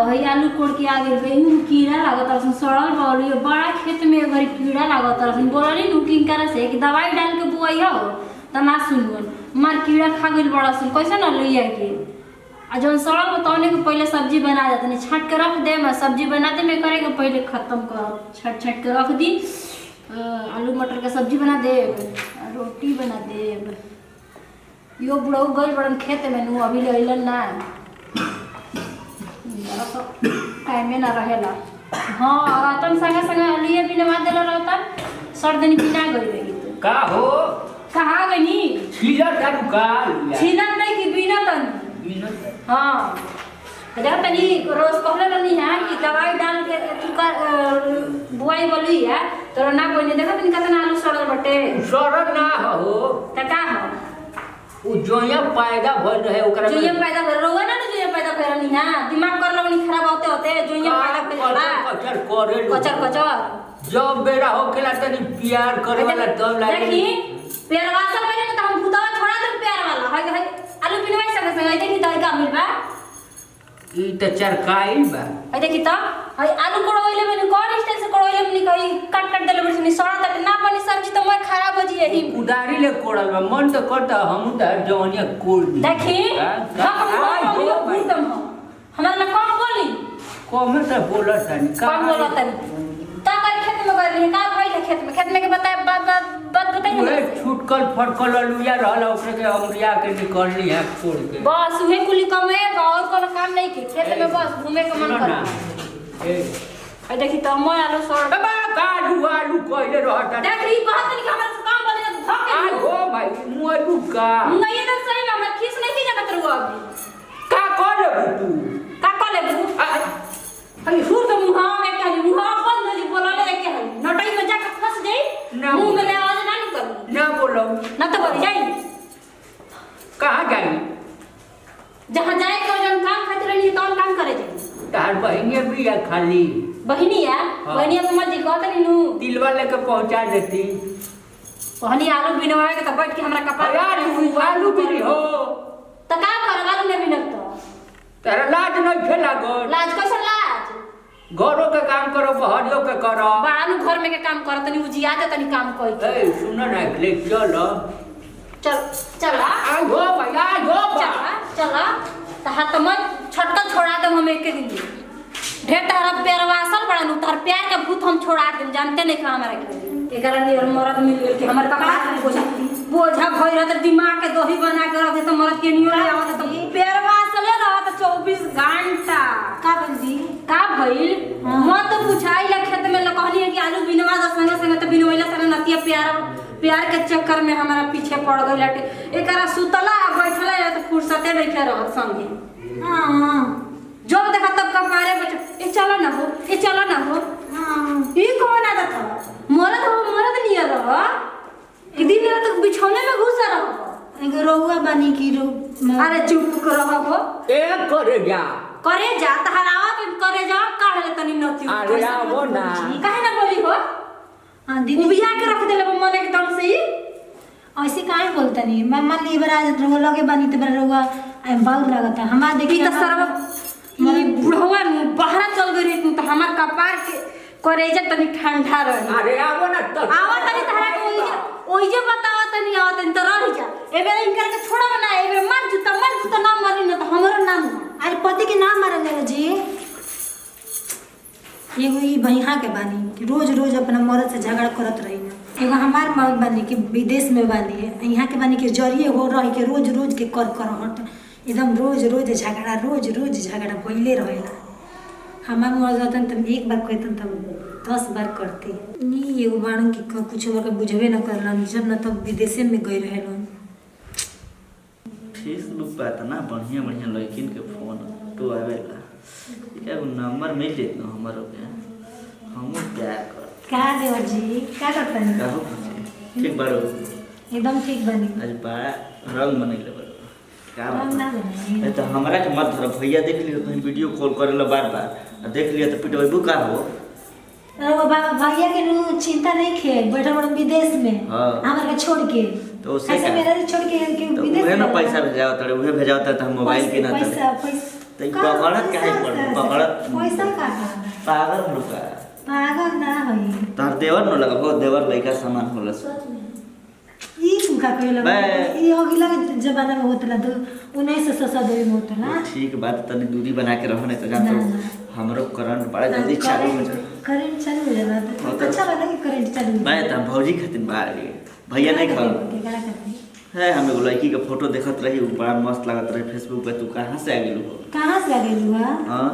है आलू कोड़ के आगे गई कीड़ा लागत रसन सड़ल बोली बड़ा खेत में घरी कीड़ा लागत रसन बोलली नु किनकरा से कि दवाई डाल के बुआई हो त ना सुनवन मार कीड़ा खा गइल बड़ा सन कैसे न लिया के आ जौन सड़ल बताने के पहले सब्जी बना जात नहीं छाट के रख दे मैं सब्जी बनाते में करे के पहले खत्म कर छाट छाट के रख दी आलू मटर का सब्जी बना दे रोटी बना दे यो बुढ़ऊ गइल बड़न खेत में नु अभी लइलन ना टाइम में ना रहेला हां तुम संगे संगे लिए बिना मार देला रहता सर दिन बिना गई रही का हो कहां गनी छीला तारू का छीना नहीं कि बिना तन बिना हां देखा तनी रोज कहले रहनी है कि दवाई डाल के तुका बुआई बोली है तो ना कोई नहीं देखा तनी कितना आलू सड़ल बटे सड़ल ना हो त का हो उ जोया पैदा भइल रहे ओकरा जोया पैदा भइल रोवा ना जोया पैदा भइल रहनी हां दिमाग कर लगनी खराब होते होते जोया पैदा भइल कचर करे कचर कचर जब बेरा होखेला तनी प्यार करे वाला तब लागे देखी प्यार वाला पहले तो हम भूतवा छोड़ा दे प्यार वाला है आलू पिनवाई संगे संगे देखी दही का मिल बा ई त चरकाई बा है देखी त है आलू कोड़ोइले में कौन स्टाइल से कोड़ोइले में कहीं काट काट देले बड़ी सड़ा तक ना बनी सब्जी तो मैं खराब हो जी यही उदारी ले कोड़ल बा मन तो करता हम त जवनिया कोड़ दी देखी हमारा ना कौन बोली कमे त बोलत तनी कौन बोलत तनी ता कर खेत में कर रही का भइल खेत में के बताए बात बताइए ओए छुटकल फटकल लुया रहल ओकरे के अमरिया के निकलनी है छोड़ के बस उहे कुली कमे और कोनो काम नहीं के खेत में बस घूमे के मन कर ए आई देखी त मैं आलू सड़ बाबा आलू कइले रहता देख रही बात नहीं हमरा से काम बने धक्के आ हो भाई मुआलू का नहीं तो सही में हमरा खीस नहीं की जात रुआ अभी का कर तू का कर लेबू अभी हुर तो मुंह में कहली मुंह बंद हो जी बोलले के है नटई में जाके फंस जाई मुंह में आवाज ना निकल ना बोलो ना तो बोल जाई कहां जाई जहां जाए के जन काम खातिर नहीं तो काम करे जाई तार बहिनी भी है खाली बहिनिया बहिनिया तो मत जी कहत नहीं नु दिलवा लेके पहुंचा देती बहनी आलू बिनवाए के त बैठ के हमरा कपार आलू भी हो त का कर आलू ने बिनत तो तेरा लाज नहीं खेला गो लाज कैसे लाज घरों के काम करो बहरियों के करो बानू घर में के काम करत तनी उजिया दे तनी काम कोई ए सुनो ना ले चलो चल चला आ हो भैया हो चला चला त हाथ मत छटकल छोड़ा दे हम एक दिन ढेर तारा प्यार वासल बड़ा नु तार प्यार के भूत हम छोड़ा दे जानते नहीं का हमारा के कारण नहीं और मरद मिल गेल के हमर कपड़ा बोझा भई रहत दिमाग के दही बना के रखे त मरद के नहीं आवत त प्यार वासले रहत 24 घंटा का बंदी का भइल मत पूछाई ला खेत में कहनी है कि आलू बिनवा द संगे संगे त बिनवैला संगे नतिया प्यार के चक्कर में हमारा पीछे पड़ गई लाटे एकरा सुतला बैठला त फुर्सते नहीं के रहत संगे हां जब देखा तब कपारे बच ए चलो ना हो ए चलो ना हो हां ई कौन आदत है मरद नहीं रह एक दिन रात तक बिछौने में घुसा रहो एगो रहुआ बनी की रो अरे चुप कर रहो ए करे जा तहरावा के करे जा काढ़ ले तनी नती अरे आवो ना काहे ना बोली हो हां दीदी बिया के रख देले मने के दम से ही ऐसे काहे बोलतनी मम्मा ली बरा रहुआ लगे बनी त बरा रहुआ बहुत लागत है हमार देखी त सरब ई बुढ़वा बाहर चल गई तू त हमर कपार के करेजा तनी ठंडा रही अरे आवो ना तो आवा तनी तहरा के ओई जे बतावा तनी आवा तनी त रह जा एबे इनकर के छोड़ा बना एबे मर जुता ना मरी न त हमरो नाम अरे पति के नाम मारल ले जी एगो ई भैया के बानी कि रोज रोज अपना मर्द से झगड़ा करत रही ना एगो हमार मर्द बानी कि विदेश में बानी है यहाँ के बानी कि जरिए हो रही के रोज रोज के कर हट एकदम रोज रोज झगड़ा भइले रहेला हमार मर्द रहतन त एक बार कहतन त 10 बार करते नी एगो बाण की कुछ हमरा बुझबे न करलन जब न तब विदेशे में गई रहेलन फेसबुक पे इतना बढ़िया लड़किन के फोन तो आवेला एगो नंबर मिल जेत न हमरो के हम क्या कर का देव जी का करतन काहो ठीक बारो एकदम ठीक बनी आज बड़ा रंग बनैले बारो का रंग ना बनाई तो हमरा के मत धर भैया देख लियो तो वीडियो कॉल करेला बार बार देख लिया तो पिटबू का हो वो भैया के नु चिंता नहीं खे बैठल बड़ विदेश में हाँ। हमारे के छोड़ के तो उससे ऐसे क्या? मेरा छोड़ के तो विदेश उहे ना में पैसा भेजाओ तड़े उहे भेजाओ त हम मोबाइल के ना पैसा तो पकड़त काहे पड़ पकड़त पैसा का पागल रुका पागल ना होई तार देवर न लगा बहुत देवर लइका सामान होला ई तुका कहला बे। ई अगला जमाना में होतला तो 1970 में होतला ठीक बात तनी दूरी बना के रहो नहीं तो जान ना, तो ना। हमरो करंट बड़ा जल्दी चालू हो जाए करंट चालू हो जाला हाँ, तो तो- अच्छा वाला कि करंट चालू हो मैं त भौजी खातिर बाहर गई भैया नहीं खा क्या करती है हम एगो लड़की के फोटो देखत रही उ बड़ा मस्त लागत रही फेसबुक पे तू कहां से आ गेलू कहां से आ गई हुआ हां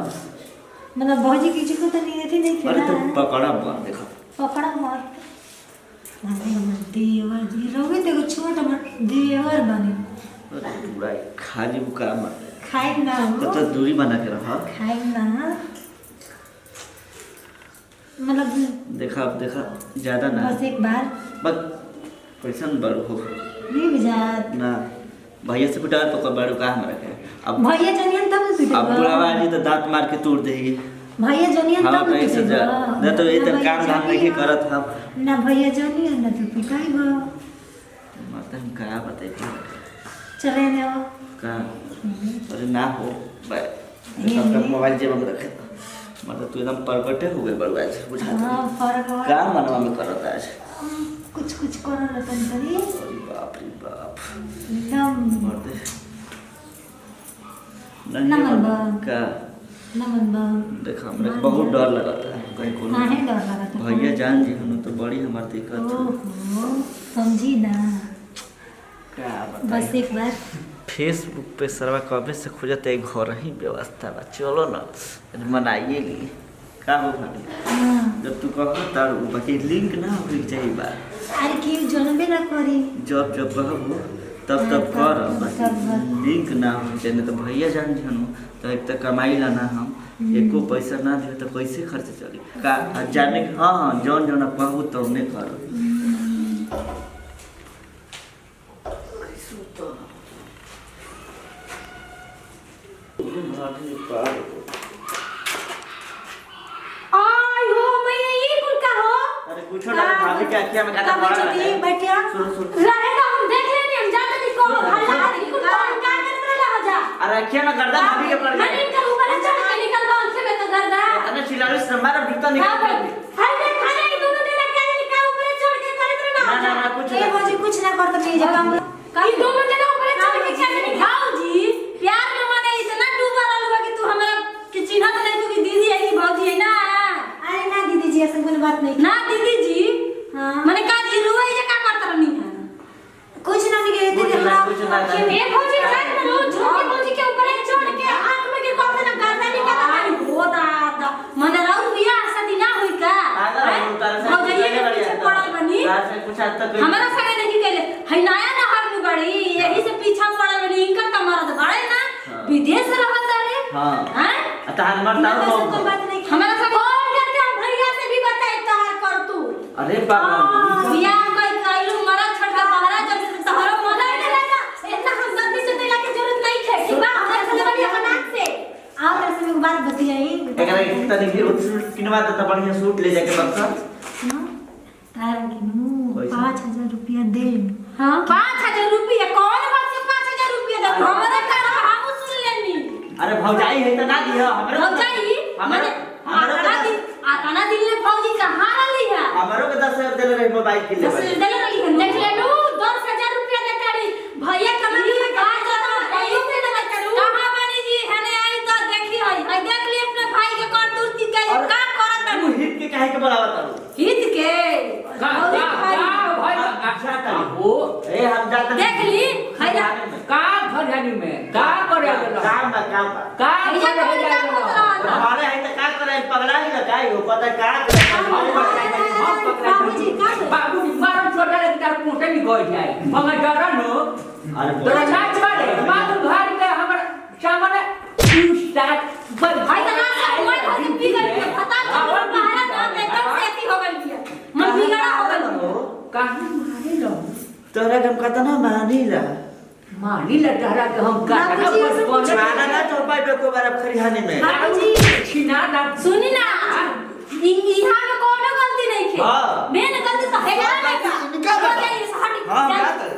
मतलब भौजी की को तो नहीं थी नहीं अरे थी तो ना पकड़ा बन देखो पकड़ा मत अरे हमर देवर जी रोगे तो एगो छोट हमर देवर बने अरे पूरा खाली बुका मत खाए ना हो तो दूरी बना के रहा खाए ना मतलब देखा ज्यादा ना बस एक बार बस पैसा न बड़ हो नहीं जात ना भैया से पिटा तो बड़ का हमरा के अब भैया जनियन तब न पीटेगा अब बुढ़ावा जी तो दांत मार के तोड़ देगी भैया जनियन हम तब न कहीं से जा पीटेगा ना तो ये ना तो भैया काम धाम नहीं जनियन। करत हम ना भैया जनियन ना तो पिटाइबा मत हम का बताई चले ना का अरे ना हो सबका मोबाइल जेब में रखे मतलब तू एकदम परकटे हो गए बड़ुआ से बुझा हाँ फर्क हो का मनवा में करत आज कुछ करो ना तनी अरे बाप रे बाप एकदम मर्दे नमन बा। का नमन बा देखा हमरे बहुत डर लगता है कहीं कोनो काहे डर लगता है? भैया जान जी हनु तो बड़ी हमार दिक्कत है ओहो समझी ना का बस बताई एक बार फेसबुक पे सरवा कबे से खोजत है घर ही व्यवस्था बा चलो ना मनाइए ली का हो भाई हाँ जब तू कहो तार बाकी लिंक ना होई चाहिए बा अरे की जनबे ना करी जब कहबो तब कर बस तब- लिंक ना हो चाहिए तो भैया जान जानू तो एक तो कमाई ला ना हम एको पैसा ना दे तो कैसे खर्च चली का जाने के हाँ हाँ जौन जौन कहबो तब ने कर आई हो भैया ये कुल का हो अरे कुछ ना भाभी के आखिया में गाना पड़ा चली बैठिया सुन रहेगा हम देख लेंगे हम जाते नहीं को हल्ला ये कुल कौन क्या कर रहा है जा अरे आखिया में गर्दन भाभी के पड़ मैंने गया इनका ऊपर चढ़ के निकल गया उनसे मैं तो डर रहा अरे चिल्लावे से मारा जूता निकाल के हाय देख खाने की दोनों दिन क्या निकल ऊपर चढ़ के करे ना ना ना कुछ ए भौजी कुछ ना करत नहीं जे काम ये दोनों जगह ऊपर चढ़ के क्या नहीं खाओ जी प्यार में माने इतना डूबा रहलुआ कि तू हमरा के चिन्हत नहीं तू की दीदी है कि भौजी है ना अरे ना दीदी जी ऐसा कोई बात नहीं ना दीदी जी हाँ मैंने कहा जी रुआ ये क्या करता रहनी है कुछ ना नहीं कहते कुछ ना, कुछ ना, कि मैं भौजी रात में रोज झोंके भौजी के ऊपर एक चढ़ के आंख में के कौन ना गर्दन निकाला है हो दादा मने राउर बियाह शादी ना हुई का भौजी ये के पीछे पड़ल बनी कुछ आज तक हमारा संगे नहीं कहले है नया ना हर में बड़ी यही से पीछा पड़ल बनी इनका कमर तो बड़े ना हाँ। विदेश रहत रे हाँ हैं तार मत ऐसा तार कोई बात नहीं हमारा संग फोन करके हम भैया से भी बताए तोहार कर तू अरे बाबा बियाह कोई काइलू मरा छोड़ के बाहर जब से तोहरा मन नहीं लगा इतना हम गलती से देला की जरूरत नहीं है ठीक बा हमारे संग बढ़िया बनात से आओ तेरे से एक बात बतियाई एकरा तनी भी सूट किनवा दे त बढ़िया सूट ले जाके बक्सा तार किनु पैसा? 5000 रुपया दे हां 5000 रुपया कौन बात से 5000 रुपया दे हमरे का हम सुन लेनी अरे भौजाई है त ना दिया हमरे भौजाई हमरे माने आना दिन में भौजी कहां रही है हमरो के 10000 देले रही मोबाइल के दस लिए दे रही है देख ले लो 10000 रुपया देता रही भैया कमा के कहा जाता भैया से ना करू कहां बनी जी हने आई तो देखी है देख ली अपने भाई के करतूत की का करत तू है हित के काहे के बोलावत तारू हित के भाई अच्छा तारू वो ए हम जाते देख ली भैया का खजानी में का करे काम का का भैया को क्या पता हमारे है त का करे पगला ही लगाई हो पता का बाबूजी का बाबू मारो छोटा रे तार पोटे भी गई जाए मगर डरा नो अरे तो ना छोड़े मातु घर के हमर सामने स्टार्ट बल भाई तना से कोई भौजी बिगड़ के पता चल बाहर ना एकदम से ऐसी हो गई है मन बिगड़ा हो गई कहां मारे लो तोरा हम कतना मानीला मानी ल डरा के हम का बाबूजी, ऐसे कुछ माना ना तो पाई पे को बार खरिहाने में बाबूजी छिना ना सुनी ना यहाँ में कोनो गलती नहीं थे हाँ। मेन गलती तो है इनका बता। हाँ बात है।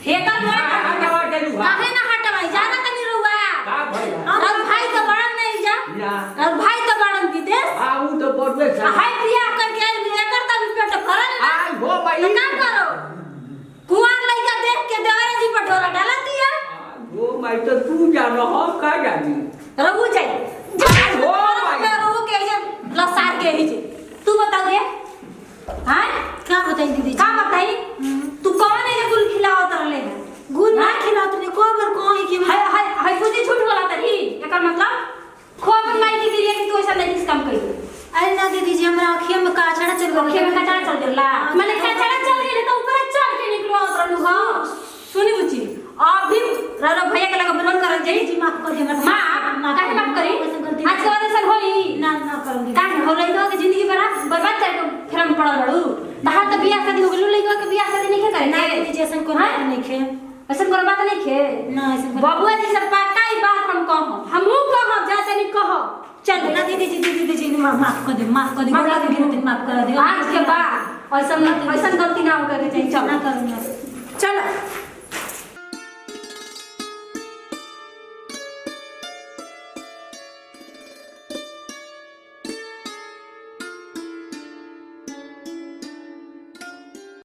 हेकर मोरा हटावा देलू हां काहे ना हटवाई जाना तनी रुआ का भइल और भाई तो बड़न नहीं जा ना और भाई तो बड़न विदेश आ ऊ तो बोलबे छ हाय बियाह करके आइल एकर त भी पेट भरल ना आई हो भाई तो का करो कुआर लइका देख के देवरे जी पटोरा डाला दिया वो मैं तो तू जानो हम का जानी रहू जाई ओ भाई। रहू के जे लसार के ही जे तू बता दे हां क्या बताई दीदी का बताई तू कौन है जे गुल खिलावत रहले है गुल ना खिलात ने को बार कहे कि हाय हाय हाय बुद्धि झूठ बोला तरी एकर मतलब खो अपन माई की गिरिया की तू ऐसा नहीं काम करी अरे ना दीदी जी हमरा अखिया में काछड़ा चल गया ओखे में कचरा चल गेला माने कचरा चल गेले तो ऊपर चढ़ के निकलो उतरलू हां सुनी बुची अभी ररो भैया के लगे बोलन करल जाई जी माफ कर दे मां काहे माफ करी आज के बाद ऐसा होई ना ना करूं दीदी काहे हो रही तो के जिंदगी बर्बाद कर के फिर हम पड़ल बड़ू दहा त बियाह शादी हो गेलू लइका के बियाह शादी नहीं करे ना दीदी जी ऐसा कोई बात नहीं खे ऐसा कोई बात नहीं खे ना ऐसा कोई बबुआ जी से पक्का ही बात हम कहब हमहू कहब जाते नहीं कहब चल ना दीदी जी माफ कर दे माफ कर दे माफ कर दे आज के बाद ऐसा गलती ना हो के चाहिए चल ना करूंगा